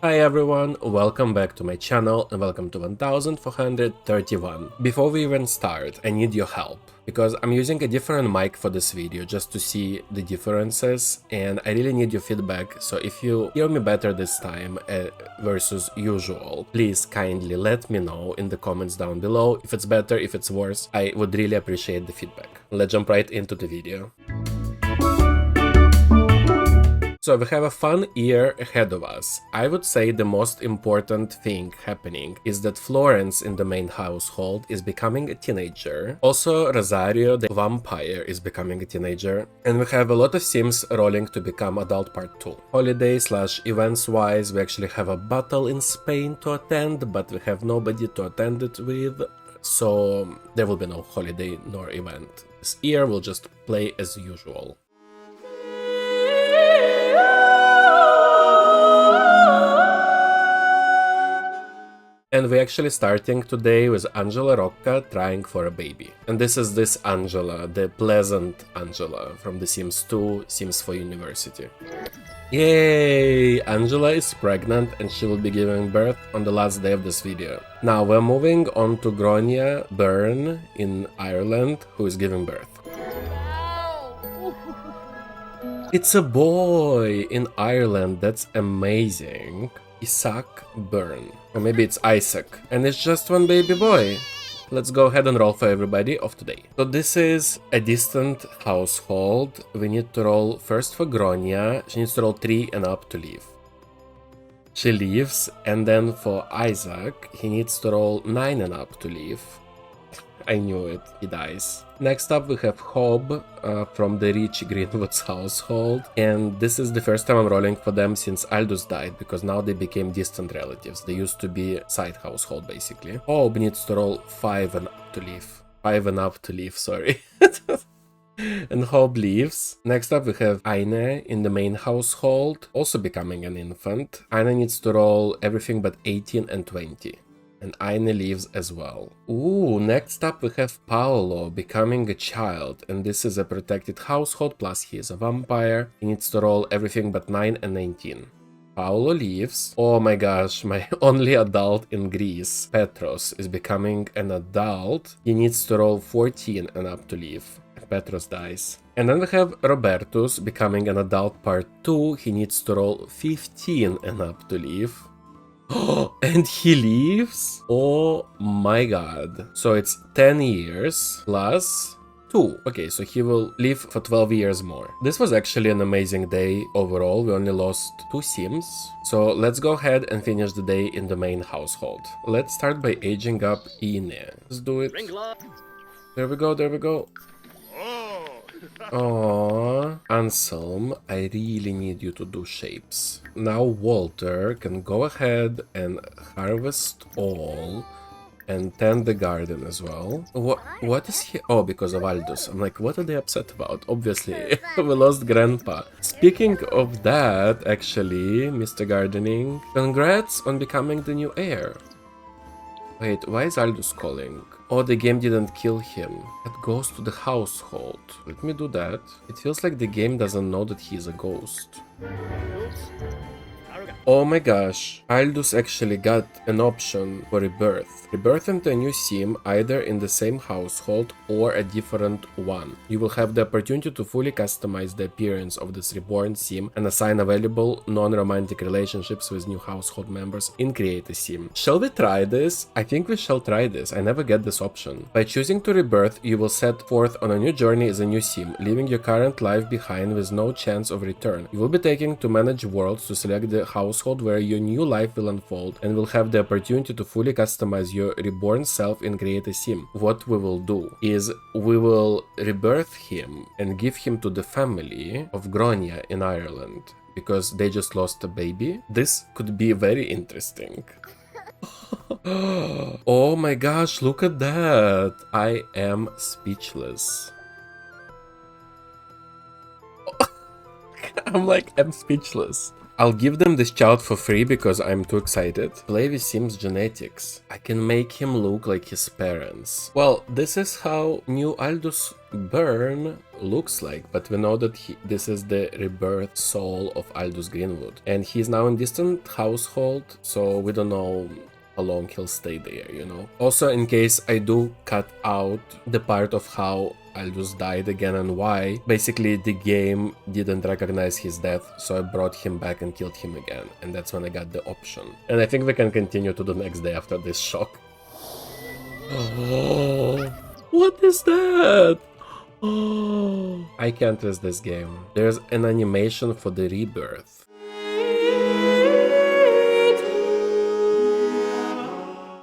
Hi everyone, welcome back to my channel and welcome to 1431. Before we even start, I need your help, because I'm using a different mic for this video just to see the differences and I really need your feedback, so if you hear me better this time versus usual, please kindly let me know in the comments down below. If it's better, if it's worse, I would really appreciate the feedback. Let's jump right into the video. So we have a fun year ahead of us. I would say the most important thing happening is that Florence in the main household is becoming a teenager. Also, Rosario, the vampire, is becoming a teenager. And we have a lot of sims rolling to become adult part 2. Holiday/events wise, we actually have a battle in Spain to attend, but we have nobody to attend it with. So there will be no holiday nor event. This year we'll just play as usual. And we're actually starting today with Angela Rocca trying for a baby. And this is this Angela, the pleasant Angela from The Sims 2, Sims 4 University. Yay! Angela is pregnant and she will be giving birth on the last day of this video. Now we're moving on to Grania Byrne in Ireland, who is giving birth. It's a boy in Ireland, that's amazing. Isaac Byrne. Or maybe it's Isaac. And it's just one baby boy. Let's go ahead and roll for everybody of today. So this is a distant household. We need to roll first for Gronia. She needs to roll 3 and up to leave. She leaves. And then for Isaac, he needs to roll 9 and up to leave. I knew it, he dies. Next up we have Hob from the rich Greenwoods household, and this is the first time I'm rolling for them since Aldous died, because now they became distant relatives. They used to be side household basically. Hob needs to roll 5 and up to leave. 5 and up to leave, sorry. And Hob leaves. Next up we have Aine in the main household, also becoming an infant. Aine needs to roll everything but 18 and 20. And Aine leaves as well. Ooh, next up we have Paolo becoming a child, and this is a protected household, plus he is a vampire. He needs to roll everything but 9 and 19. Paolo leaves. Oh my gosh, my only adult in Greece, Petros, is becoming an adult. He needs to roll 14 and up to leave. Petros dies. And then we have Robertus becoming an adult part 2. He needs to roll 15 and up to leave. And he leaves? Oh my god. So it's 10 years plus 2. Okay, so he will live for 12 years more. This was actually an amazing day overall. We only lost 2 sims. So let's go ahead and finish the day in the main household. Let's start by aging up Ine. Let's do it. There we go, there we go. Aww, Anselm, I really need you to do shapes. Now Walter can go ahead and harvest all and tend the garden as well. What is he? Oh, because of Aldous. I'm like, what are they upset about? Obviously, we lost Grandpa. Speaking of that, actually, Mr. Gardening, congrats on becoming the new heir. Wait, why is Aldous calling? Oh, the game didn't kill him. That goes to the household. Let me do that. It feels like the game doesn't know that he's a ghost. Oh my gosh, Aldous actually got an option for rebirth. Rebirth into a new sim, either in the same household or a different one. You will have the opportunity to fully customize the appearance of this reborn sim and assign available non-romantic relationships with new household members in Create a Sim. Shall we try this? I think we shall try this. I never get this option. By choosing to rebirth, you will set forth on a new journey as a new sim, leaving your current life behind with no chance of return. You will be taken to manage worlds to select the household where your new life will unfold, and will have the opportunity to fully customize your reborn self in Create a Sim. What we will do is we will rebirth him and give him to the family of Gronia in Ireland, because they just lost a baby. This could be very interesting. Oh my gosh, look at that. I am speechless. I'm speechless. I'll give them this child for free because I'm too excited. Play with Sims genetics. I can make him look like his parents. Well, this is how new Aldous Burn looks like, but we know that this is the rebirth soul of Aldous Greenwood. And he's now in distant household, so we don't know how long he'll stay there, you know. Also, in case I do cut out the part of how Aldous died again and why, basically the game didn't recognize his death, so I brought him back and killed him again, and that's when I got the option. And I think we can continue to the next day after this shock. Oh, what is that? Oh, I can't trust this game. There's an animation for the rebirth.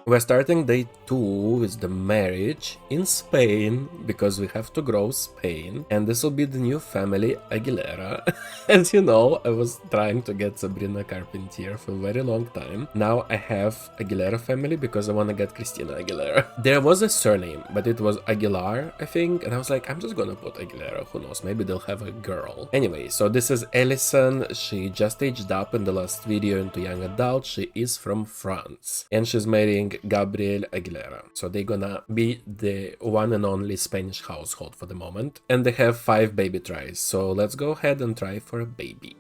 We're starting day 2 with the marriage in Spain, because we have to grow Spain, and this will be the new family Aguilera. As you know, I was trying to get Sabrina Carpentier for a very long time. Now I have Aguilera family because I want to get Christina Aguilera. There was a surname, but it was Aguilar, I think, and I was like, I'm just gonna put Aguilera, who knows, maybe they'll have a girl. Anyway, so this is Ellison. She just aged up in the last video into young adult. She is from France, and she's marrying Gabriel Aguilera. So they're gonna be the one and only Spanish household for the moment. And they have 5 baby tries. So let's go ahead and try for a baby.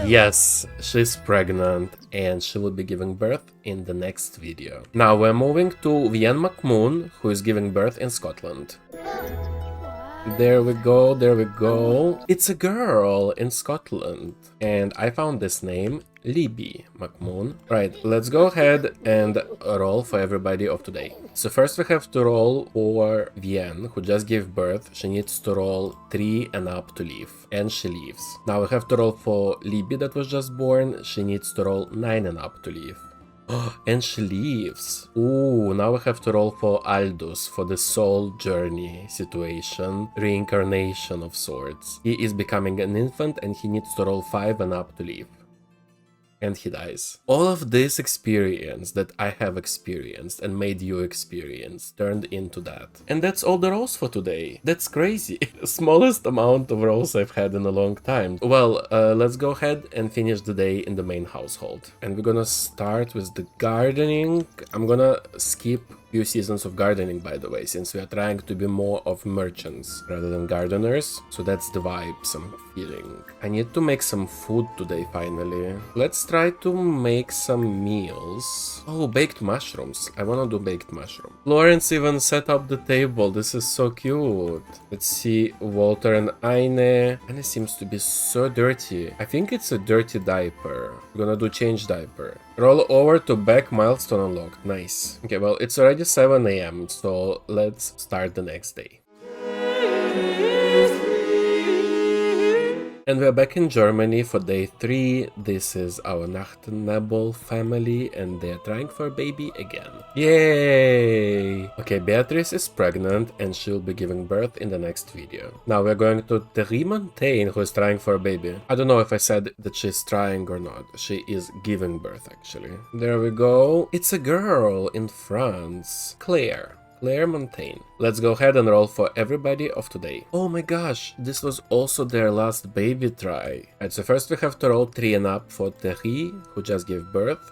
Yes, she's pregnant and she will be giving birth in the next video. Now we're moving to Vienne McMoon, who is giving birth in Scotland. There we go, there we go. It's a girl in Scotland. And I found this name, Libby McMoon. Right, let's go ahead and roll for everybody of today. So first we have to roll for Vienne, who just gave birth. She needs to roll 3 and up to leave. And she leaves. Now we have to roll for Libby that was just born. She needs to roll 9 and up to leave. And she leaves. Ooh, now we have to roll for Aldous for the soul journey situation, reincarnation of sorts. He is becoming an infant and he needs to roll 5 and up to leave. And he dies. All of this experience that I have experienced and made you experience turned into that. And that's all the rolls for today. That's crazy. Smallest amount of rolls I've had in a long time. Well, let's go ahead and finish the day in the main household. And we're gonna start with the gardening. I'm gonna skip few seasons of gardening, by the way, since we are trying to be more of merchants rather than gardeners. So that's the vibes I'm feeling. I need to make some food today, finally. Let's try to make some meals. Oh, baked mushrooms. I want to do baked mushroom. Florence even set up the table. This is so cute. Let's see, Walter and Aine. Aine seems to be so dirty. I think it's a dirty diaper. We're gonna do change diaper. Roll over to back, milestone unlocked. Nice. Okay, well, it's already 7 AM, so let's start the next day. And we're back in Germany for day 3. This is our Nachtnebel family, and they're trying for a baby again. Yay! Okay, Beatrice is pregnant, and she'll be giving birth in the next video. Now we're going to Terry Montaigne, who is trying for a baby. I don't know if I said that she's trying or not. She is giving birth, actually. There we go. It's a girl in France. Claire Montaigne. Let's go ahead and roll for everybody of today. Oh my gosh, this was also their last baby try. Alright, so first we have to roll 3 and up for Terry, who just gave birth.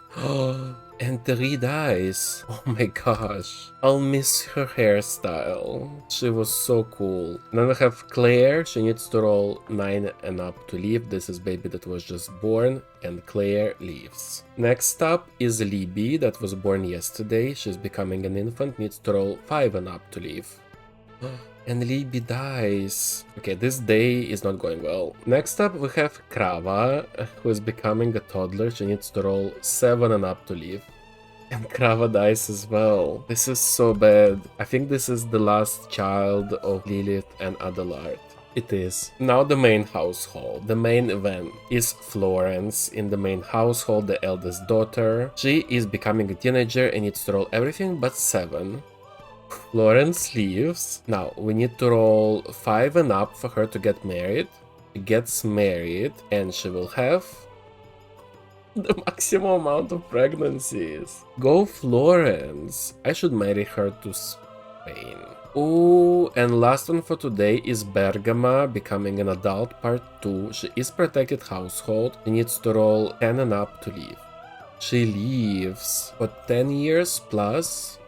And Terry dies. Oh my gosh. I'll miss her hairstyle. She was so cool. Then we have Claire. She needs to roll 9 and up to leave. This is baby that was just born. And Claire leaves. Next up is Libby that was born yesterday. She's becoming an infant. Needs to roll 5 and up to leave. And Libby dies. Okay, this day is not going well. Next up we have Krava, who is becoming a toddler. She needs to roll 7 and up to leave. And Krava dies as well. This is so bad. I think this is the last child of Lilith and Adelard. It is. Now the main household. The main event is Florence in the main household, the eldest daughter. She is becoming a teenager and needs to roll everything but 7. Florence leaves. Now we need to roll 5 and up for her to get married. She gets married and she will have the maximum amount of pregnancies. Go Florence. I should marry her to Spain. Oh, and last one for today is Bergama becoming an adult part 2. She is protected household. She needs to roll 10 and up to leave. She leaves for 10 years plus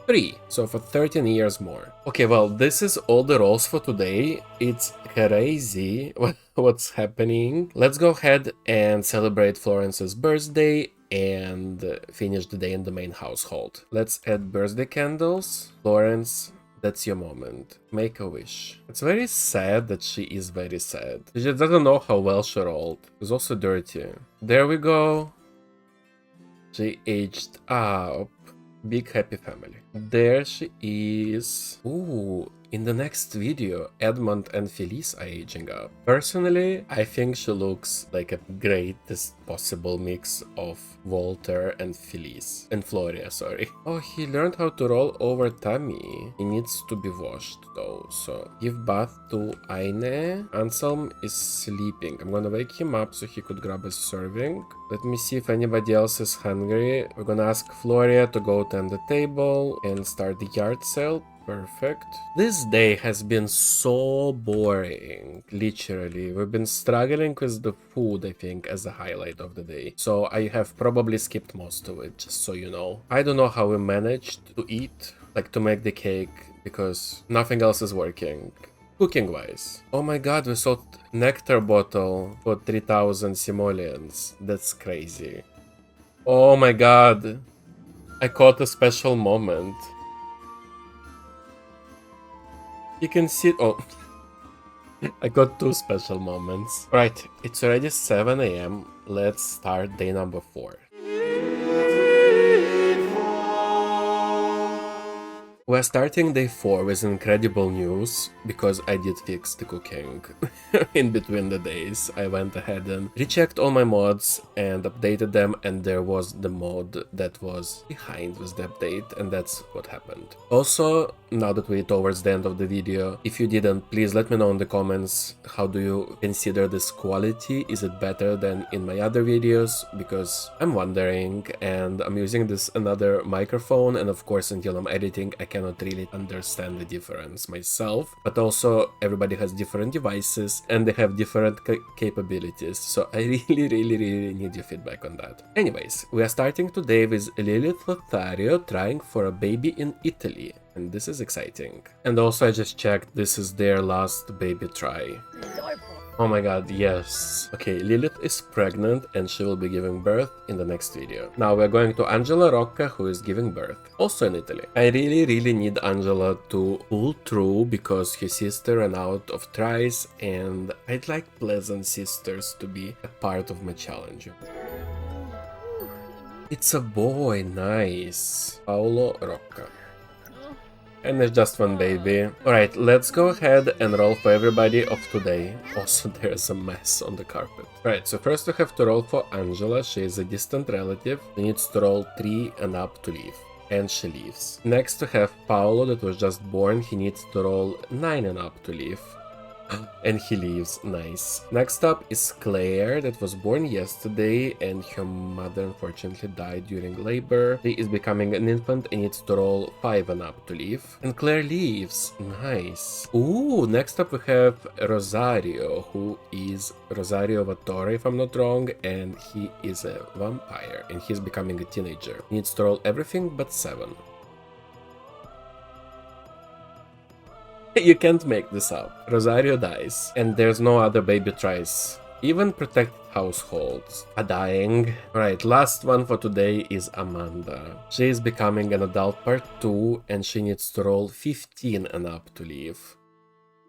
3, so for 13 years more. Okay, well, this is all the rolls for today. It's crazy what's happening. Let's go ahead and celebrate Florence's birthday and finish the day in the main household. Let's add birthday candles. Florence, that's your moment. Make a wish. It's very sad that she is very sad. She just doesn't know how well she rolled. She's also dirty. There we go. She aged up. Big happy family. There she is. Ooh, in the next video, Edmund and Felice are aging up. Personally, I think she looks like a greatest possible mix of Walter and Felice. And Floria, sorry. Oh, he learned how to roll over Tammy. He needs to be washed though, so give bath to Aine. Anselm is sleeping. I'm gonna wake him up so he could grab a serving. Let me see if anybody else is hungry. We're gonna ask Floria to go tend the table and start the yard sale. Perfect. This day has been so boring, literally. We've been struggling with the food, I think, as a highlight of the day. So I have probably skipped most of it, just so you know. I don't know how we managed to eat, like to make the cake, because nothing else is working. Cooking wise. Oh my god, we sold nectar bottle for 3000 simoleons. That's crazy. Oh my god. I caught a special moment. You can see. Oh, I got 2 special moments. Right, it's already 7 AM. Let's start day number 4. We're starting day 4 with incredible news, because I did fix the cooking in between the days. I went ahead and rechecked all my mods and updated them, and there was the mod that was behind with the update, and that's what happened. Also, now that we're towards the end of the video, if you didn't, please let me know in the comments, how do you consider this quality? Is it better than in my other videos? Because I'm wondering, and I'm using this another microphone, and of course until I'm editing I cannot really understand the difference myself, but also everybody has different devices and they have different capabilities, so I really need your feedback on that. Anyways, we are starting today with Lilith Lothario trying for a baby in Italy, and this is exciting. And also I just checked, this is their last baby try. Oh my god, yes. Okay, Lilith is pregnant and she will be giving birth in the next video. Now we're going to Angela Rocca, who is giving birth, also in Italy. I really need Angela to pull through because her sister ran out of tries, and I'd like pleasant sisters to be a part of my challenge. It's a boy, nice. Paolo Rocca. And there's just one baby. Alright, let's go ahead and roll for everybody of today. Also, there's a mess on the carpet. Right, so first we have to roll for Angela. She is a distant relative. She needs to roll 3 and up to leave. And she leaves. Next we have Paolo that was just born. He needs to roll 9 and up to leave. And he leaves, nice. Next up is Claire, that was born yesterday and her mother unfortunately died during labor. She is becoming an infant and needs to roll 5 and up to leave. And Claire leaves, nice. Ooh, next up we have Rosario, who is Rosario Vattore if I'm not wrong, and he is a vampire and he's becoming a teenager. He needs to roll everything but 7. You can't make this up. Rosario dies, and there's no other baby tries. Even protected households are dying. Alright, last one for today is Amanda. She is becoming an adult part 2, and she needs to roll 15 and up to leave.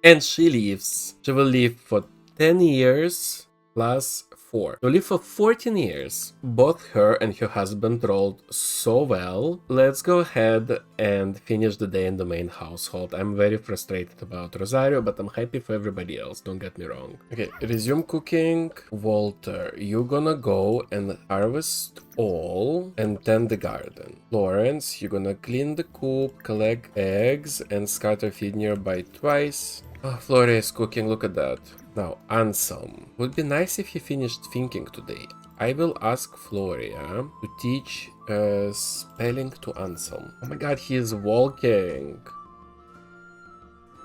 And she leaves. She will live for 10 years plus 4. To live for 14 years. Both her and her husband rolled so well. Let's go ahead and finish the day in the main household. I'm very frustrated about Rosario, but I'm happy for everybody else, don't get me wrong. Okay, resume cooking. Walter, you're gonna go and harvest all and tend the garden. Florence, you're gonna clean the coop, collect eggs, and scatter feed nearby twice. Oh, Floria is cooking, look at that. Now, Anselm. Would be nice if he finished thinking today. I will ask Floria to teach spelling to Anselm. Oh my god, he is walking.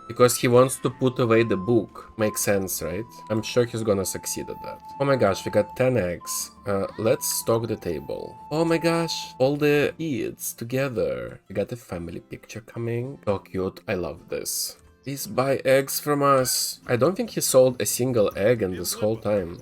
Because he wants to put away the book. Makes sense, right? I'm sure he's gonna succeed at that. Oh my gosh, we got 10 eggs. Let's stock the table. Oh my gosh, all the kids together. We got a family picture coming. So cute, I love this. Please buy eggs from us. I don't think he sold a single egg in this whole time.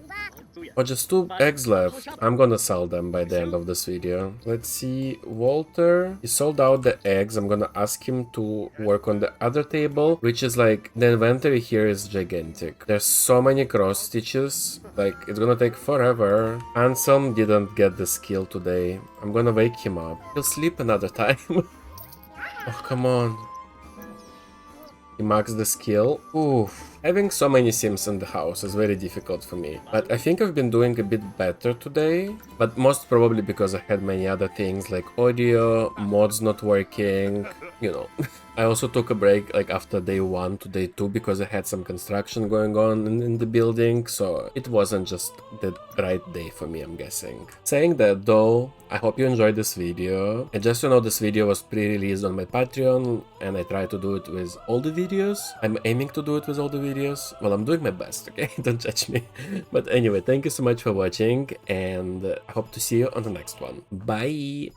Oh, just 2 eggs left. I'm gonna sell them by the end of this video. Let's see, Walter, he sold out the eggs. I'm gonna ask him to work on the other table, which is like, the inventory here is gigantic. There's so many cross stitches, like it's gonna take forever. Anselm didn't get the skill today. I'm gonna wake him up. He'll sleep another time. Oh, come on. He maxed the skill. Oof. Having so many Sims in the house is very difficult for me. But I think I've been doing a bit better today. But most probably because I had many other things like audio, mods not working, you know. I also took a break like after day 1 to day 2 because I had some construction going on in the building, so it wasn't just the right day for me, I'm guessing. Saying that though, I hope you enjoyed this video. And just to know, this video was pre-released on my Patreon and I try to do it with all the videos. I'm aiming to do it with all the videos. Well, I'm doing my best, okay? Don't judge me. But anyway, thank you so much for watching and I hope to see you on the next one. Bye!